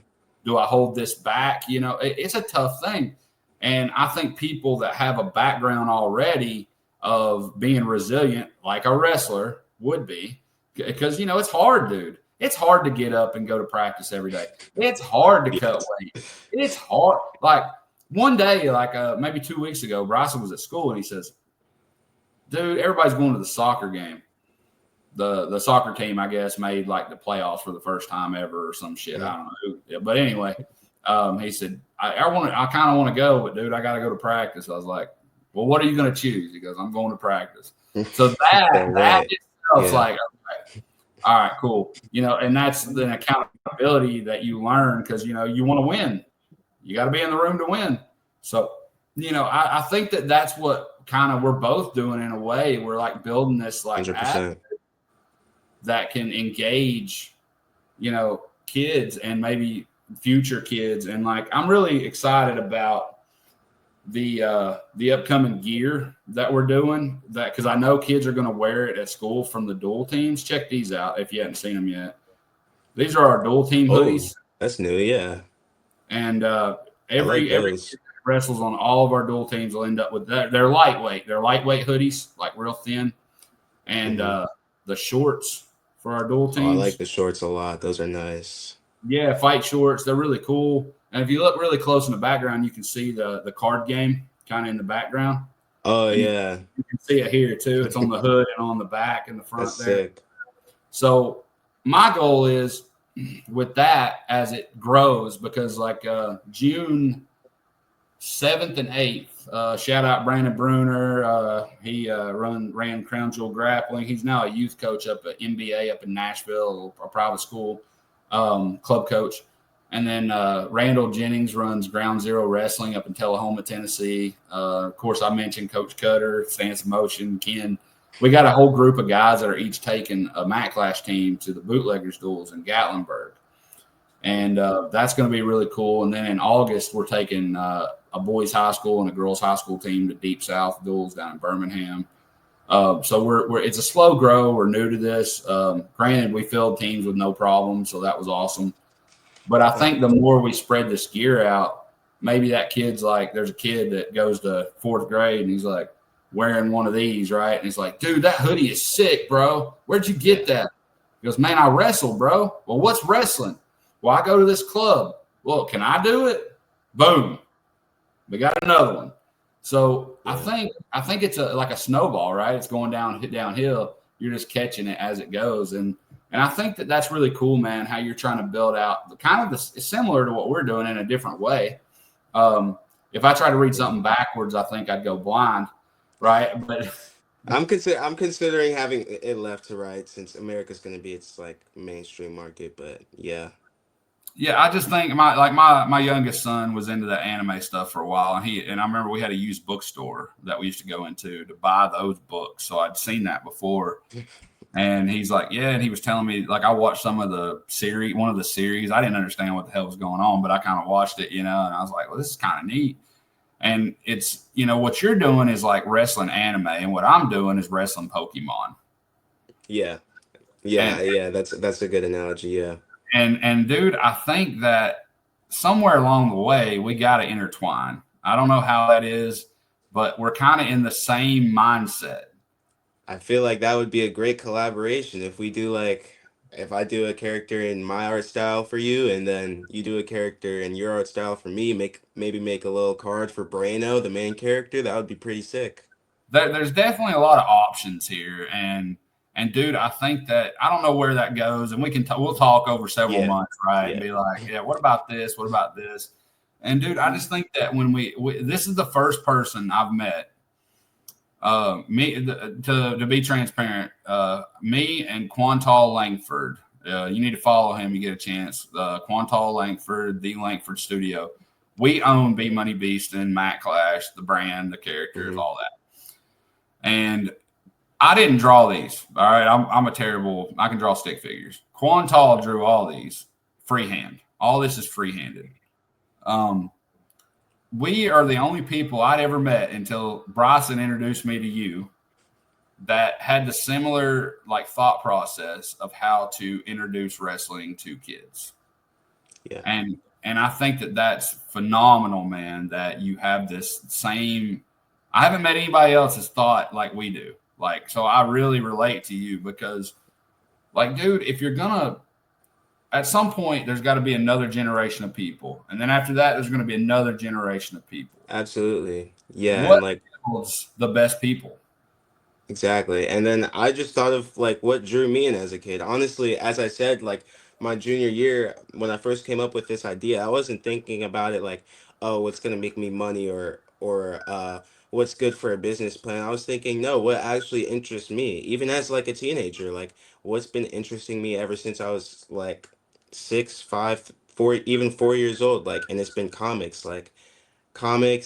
Do I hold this back? It's a tough thing. And I think people that have a background already of being resilient, like a wrestler would be, because, it's hard, dude. It's hard to get up and go to practice every day. It's hard to cut weight. It's hard. Like one day, maybe 2 weeks ago, Bryson was at school and he says, dude, everybody's going to the soccer game. The soccer team, I guess, made like the playoffs for the first time ever or some shit. I don't know. But anyway, he said, I kind of want to go, but dude, I got to go to practice. I was like, well, what are you going to choose? He goes, I'm going to practice. So that itself's like, okay, all right, cool. And that's the accountability that you learn because, you want to win. You got to be in the room to win. So, I think that's what kind of we're both doing in a way. We're like building this like 100%. that can engage, kids and maybe future kids. And like, I'm really excited about the upcoming gear that we're doing because I know kids are going to wear it at school from the dual teams. Check these out if you haven't seen them yet. These are our dual team hoodies. That's new. Yeah. And every kid that wrestles on all of our dual teams will end up with that. They're lightweight. They're lightweight hoodies, like real thin. And the shorts for our dual teams. I like the shorts a lot. Those are nice. Yeah, fight shorts. They're really cool. And if you look really close in the background, you can see the card game kind of in the background. Oh, and yeah. You can see it here, too. It's on the hood and on the back and the front. That's there. Sick. So my goal is with that as it grows, because like June 7th and 8th, shout out Brandon Bruner. He ran Crown Jewel Grappling. He's now a youth coach up at MBA up in Nashville, a private school club coach. And then Randall Jennings runs Ground Zero Wrestling up in Tullahoma, Tennessee. Of course, I mentioned Coach Cutter, Stance of Motion, Ken. We got a whole group of guys that are each taking a Mat Clash team to the Bootleggers duels in Gatlinburg. And that's going to be really cool. And then in August, we're taking a boys' high school and a girls' high school team to Deep South duels down in Birmingham. So we're it's a slow grow. We're new to this. Granted, we filled teams with no problem, so that was awesome. But I think the more we spread this gear out, maybe that kid's like, there's a kid that goes to 4th grade and he's like wearing one of these, right? And he's like, dude, that hoodie is sick, bro. Where'd you get that? He goes, man, I wrestle, bro. Well, what's wrestling? Well, I go to this club. Well, can I do it? Boom. We got another one. So I think it's like a snowball, right? It's going downhill. You're just catching it as it goes. And I think that's really cool, man, how you're trying to build out it's similar to what we're doing in a different way. If I try to read something backwards, I think I'd go blind, right? But I'm considering having it left to right since America's going to be its like mainstream market. But yeah. Yeah, I just think my youngest son was into that anime stuff for a while, and I remember we had a used bookstore that we used to go into to buy those books. So I'd seen that before, and he's like, yeah, and he was telling me like I watched some of one of the series. I didn't understand what the hell was going on, but I kind of watched it, and I was like, well, this is kind of neat. And it's what you're doing is like wrestling anime, and what I'm doing is wrestling Pokemon. Yeah. That's a good analogy. Yeah. And dude, I think that somewhere along the way, we got to intertwine. I don't know how that is, but we're kind of in the same mindset. I feel like that would be a great collaboration if I do a character in my art style for you, and then you do a character in your art style for me, maybe make a little card for Brano, the main character. That would be pretty sick. There's definitely a lot of options here. And dude, I think that I don't know where that goes, and we'll talk over several months, right? And be like, yeah, what about this? What about this? And dude, I just think that when this is the first person I've met. To be transparent, me and Quantal Langford. You need to follow him. You get a chance. Quantal Langford, the Langford Studio. We own Bmoney, Beastin, Mat Clash, the brand, the characters, all that, and I didn't draw these. All right. I can draw stick figures. Quantal drew all these freehand. All this is freehanded. We are the only people I'd ever met until Bryson introduced me to you that had the similar like thought process of how to introduce wrestling to kids. Yeah. And I think that that's phenomenal, man, that you have this same. I haven't met anybody else that's thought like we do. Like, so I really relate to you because, like, dude, if you're gonna, at some point, there's got to be another generation of people, and then after that, there's going to be another generation of people. Absolutely. Yeah, What and like builds the best people? exactly. And then I just thought of like what drew me in as a kid. Honestly, as I said, like my junior year, when I first came up with this idea, I wasn't thinking about it like, oh, what's gonna make me money or what's good for a business plan. I was thinking, no, what actually interests me, even as like a teenager, like what's been interesting me ever since I was like 6, 5, 4, even 4 years old, like, and it's been comics,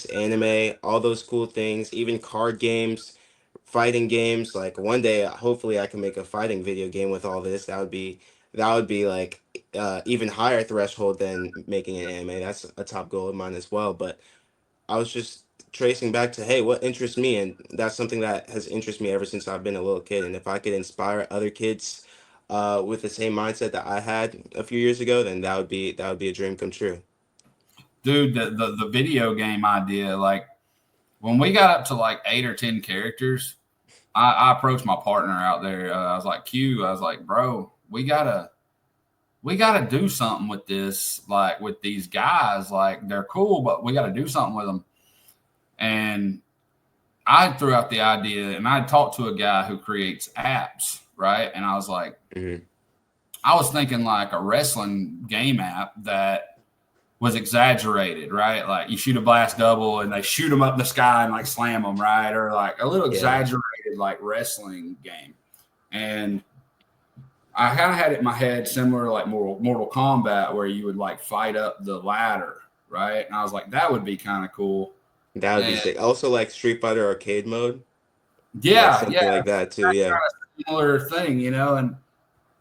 anime, all those cool things, even card games, fighting games. Like one day, hopefully, I can make a fighting video game with all this. That would be like even higher threshold than making an anime. That's a top goal of mine as well. But I was just tracing back to, hey, what interests me, and that's something that has interested me ever since I've been a little kid. And if I could inspire other kids with the same mindset that I had a few years ago, then that would be a dream come true. Dude, the video game idea, like when we got up to like 8 or 10 characters, I approached my partner out there. I was like, Q, I was like, bro, we gotta do something with this, like with these guys. Like they're cool, but we gotta do something with them. And I threw out the idea, and I talked to a guy who creates apps, right? And I was like, Hmm. I was thinking like a wrestling game app that was exaggerated, right? Like you shoot a blast double and they shoot them up in the sky and like slam them, right? Or like a little Yeah. exaggerated like wrestling game. And I kind of had it in my head similar to like Mortal Kombat, where you would like fight up the ladder, right? And I was like, that would be kind of cool. That would be And sick. Also, like Street Fighter arcade mode, like yeah, yeah, something like that too. that Yeah. kind of similar thing, you know. And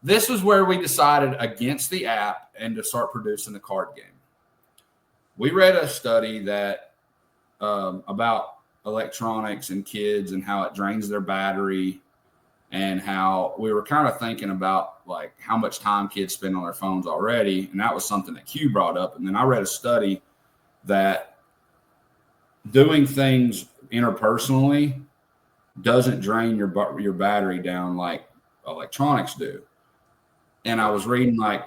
this was where we decided against the app and to start producing the card game. We read a study that about electronics and kids and how it drains their battery, and how we were kind of thinking about like how much time kids spend on their phones already. And that was something that Q brought up. And then I read a study that doing things interpersonally doesn't drain your battery down like electronics do. And I was reading like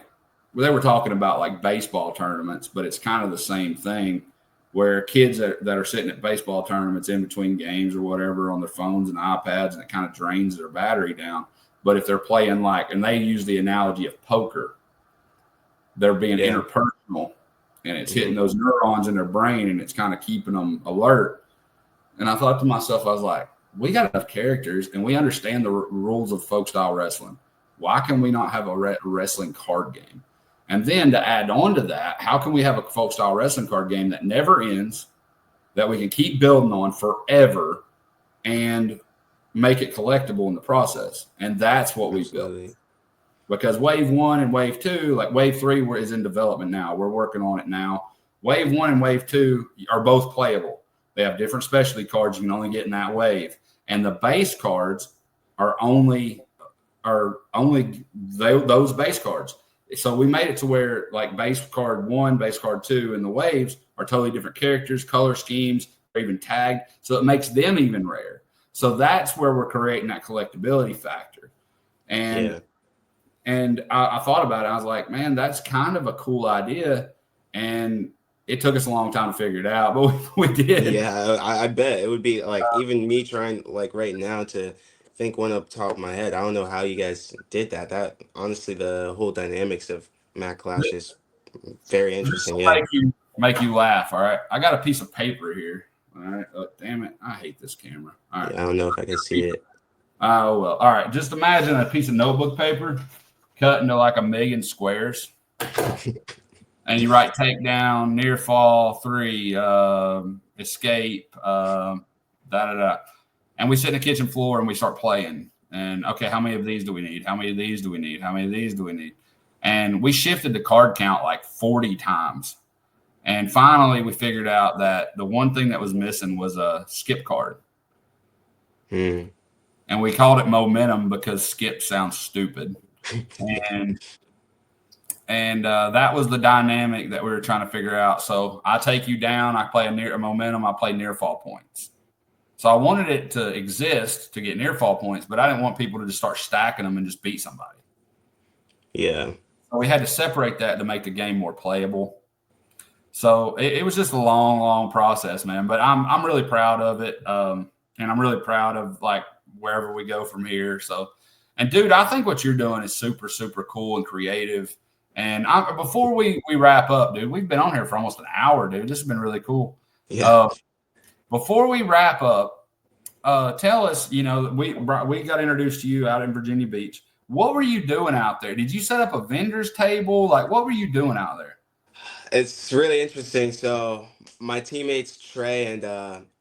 they were talking about like baseball tournaments, but it's kind of the same thing where kids that are sitting at baseball tournaments in between games or whatever on their phones and iPads, and it kind of drains their battery down. But if they're playing like, and they use the analogy of poker, they're being Yeah. interpersonal, and it's hitting Hmm. those neurons in their brain, and it's kind of keeping them alert. And I thought to myself, I was like, we got enough characters and we understand the rules of folk style wrestling. Why can we not have a wrestling card game? And then to add on to that, how can we have a folk style wrestling card game that never ends, that we can keep building on forever, and make it collectible in the process? And that's what we built. Absolutely. Because wave 1 and wave 2, like wave 3 is in development now. We're working on it now. Wave 1 and wave 2 are both playable. They have different specialty cards you can only get in that wave. And the base cards are only those base cards. So we made it to where like base card 1, base card 2, and the waves are totally different characters, color schemes, or even tagged. So it makes them even rare. So that's where we're creating that collectability factor. And Yeah. I thought about it. I was like, man, that's kind of a cool idea. And it took us a long time to figure it out, but we did. Yeah, I bet it would be like even me trying like right now to think one up top of my head. I don't know how you guys did that. That honestly, the whole dynamics of Mac Clash is very This interesting. will Yeah. make you laugh. All right. I got a piece of paper here. All right. Oh, damn it. I hate this camera. All right. Yeah, I don't know if I can see it. Oh, well. All right. Just imagine a piece of notebook paper cut into like a million squares. And you write takedown, near fall, 3, escape, da da da. And we sit in the kitchen floor and we start playing. And okay, how many of these do we need? How many of these do we need? How many of these do we need? And we shifted the card count like 40 times. And finally, we figured out that the one thing that was missing was a skip card. Hmm. and we called it momentum because skip sounds stupid. And that was the dynamic that we were trying to figure out. So I take you down, I play a momentum, I play near fall points. So I wanted it to exist to get near fall points, but I didn't want people to just start stacking them and just beat somebody. Yeah. So we had to separate that to make the game more playable. So it was just a long, long process, man. But I'm really proud of it, and I'm really proud of like wherever we go from here. So, and dude, I think what you're doing is super, super cool and creative. And before we wrap up, dude, we've been on here for almost an hour, dude. This has been really cool. Yeah. Before we wrap up, tell us, we got introduced to you out in Virginia Beach. What were you doing out there? Did you set up a vendor's table? Like, what were you doing out there? It's really interesting. So my teammates Trey and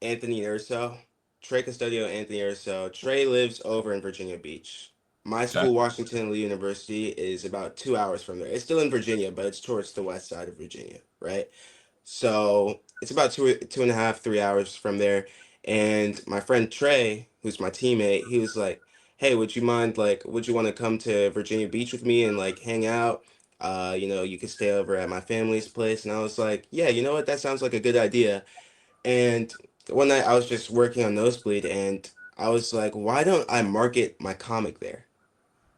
Anthony Urso, Trey Custodio, Anthony Urso. Trey lives over in Virginia Beach. My Okay. school, Washington Lee University, is about 2 hours from there. It's still in Virginia, but it's towards the west side of Virginia, right? So it's about 2.5, 3 hours from there. And my friend Trey, who's my teammate, he was like, "Hey, would you mind would you want to come to Virginia Beach with me and like hang out? You could stay over at my family's place." And I was like, "Yeah, you know what? That sounds like a good idea." And one night I was just working on Nosebleed and I was like, "Why don't I market my comic there?"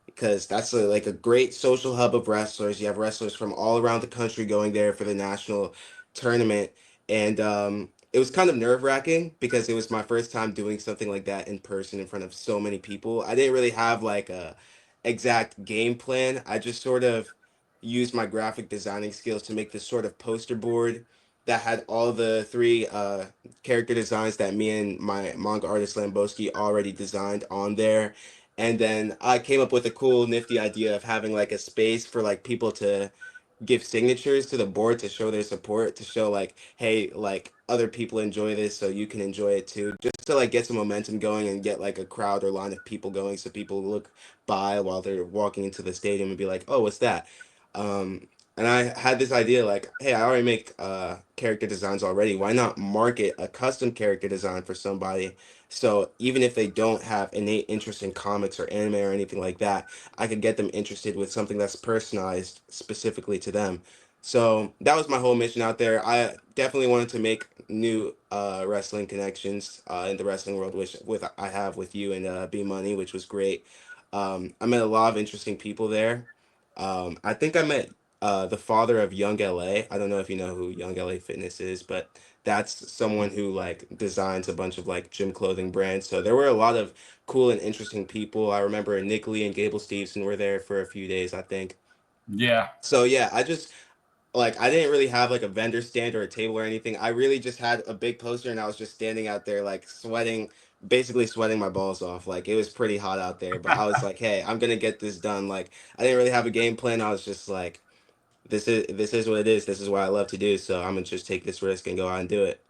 Because that's like a great social hub of wrestlers. You have wrestlers from all around the country going there for the national tournament, and it was kind of nerve-wracking because it was my first time doing something like that in person in front of so many people. I didn't really have like a exact game plan. I just sort of used my graphic designing skills to make this sort of poster board that had all the three character designs that me and my manga artist Lamboski already designed on there. And then I came up with a cool, nifty idea of having like a space for like people to give signatures to the board to show their support, to show like, hey, like other people enjoy this, so you can enjoy it too. Just to like get some momentum going and get like a crowd or line of people going so people look by while they're walking into the stadium and be like, oh, what's that? And I had this idea like, hey, I already make character designs already. Why not market a custom character design for somebody? So even if they don't have innate interest in comics or anime or anything like that, I could get them interested with something that's personalized specifically to them. So that was my whole mission out there. I definitely wanted to make new wrestling connections in the wrestling world, which with I have with you and Bmoney, which was great. I met a lot of interesting people there. I think I met the father of Young LA. I don't know if you know who Young LA Fitness is, but that's someone who like designs a bunch of like gym clothing brands. So there were a lot of cool and interesting people. I remember Nick Lee and Gable Steveson were there for a few days, I think. Yeah. So yeah, I just like I didn't really have like a vendor stand or a table or anything. I really just had a big poster and I was just standing out there like sweating, basically sweating my balls off. Like it was pretty hot out there, but I was like, "Hey, I'm going to get this done." Like I didn't really have a game plan. I was just like, this is what it is. This is what I love to do, so I'm going to just take this risk and go out and do it.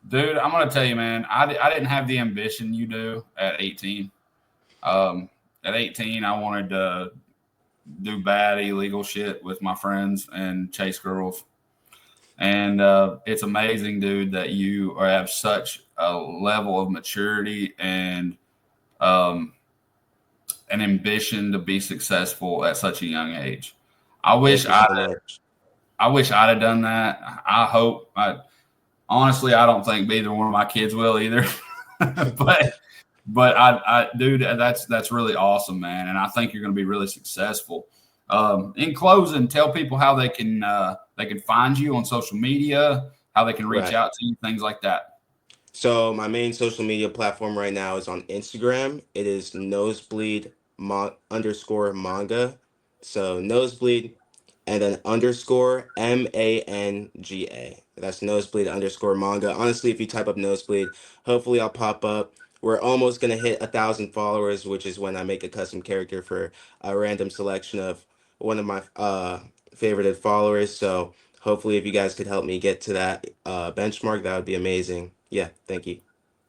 Dude, I'm going to tell you, man, I didn't have the ambition you do at 18. At 18, I wanted to do bad, illegal shit with my friends and chase girls. And it's amazing, dude, that you have such a level of maturity and an ambition to be successful at such a young age. I wish Thank you so much. I wish I'd have done that. Honestly, I don't think either one of my kids will either. but dude, that's really awesome, man. And I think you're going to be really successful. In closing, tell people how they can find you on social media, how they can reach Right. out to you, things like that. So my main social media platform right now is on Instagram. It is nosebleed _manga. So nosebleed and then underscore MANGA. That's nosebleed _manga. Honestly, if you type up nosebleed, hopefully I'll pop up. We're almost gonna hit 1,000 followers, which is when I make a custom character for a random selection of one of my favorited followers. So hopefully, if you guys could help me get to that benchmark, that would be amazing. Yeah, thank you.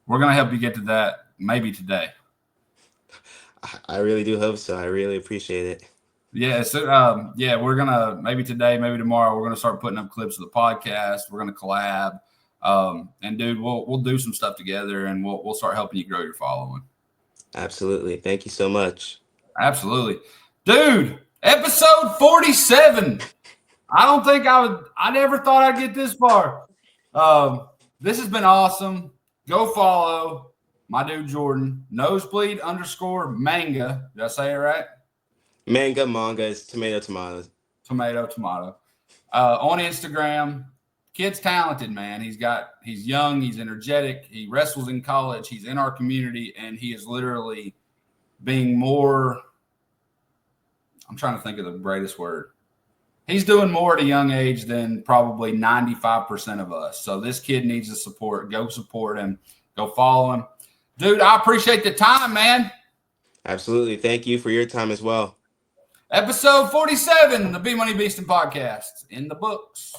We're going to help you get to that maybe today. I really do hope so. I really appreciate it. Yeah, so we're gonna maybe today, maybe tomorrow, we're gonna start putting up clips of the podcast. We're gonna collab, and dude, we'll do some stuff together, and we'll start helping you grow your following. Absolutely. Thank you so much. Absolutely. Dude, episode 47. I never thought I'd get this far. This has been awesome. Go follow my dude Jordan, nosebleed_manga. Did I say it right? Manga is tomato. Tomato. On Instagram. Kid's talented, man. He's young, he's energetic, he wrestles in college, he's in our community, and he is literally being more, I'm trying to think of the greatest word. He's doing more at a young age than probably 95% of us. So this kid needs the support. Go support him. Go follow him. Dude, I appreciate the time, man. Absolutely. Thank you for your time as well. Episode 47, the Bmoney Beastin podcast in the books.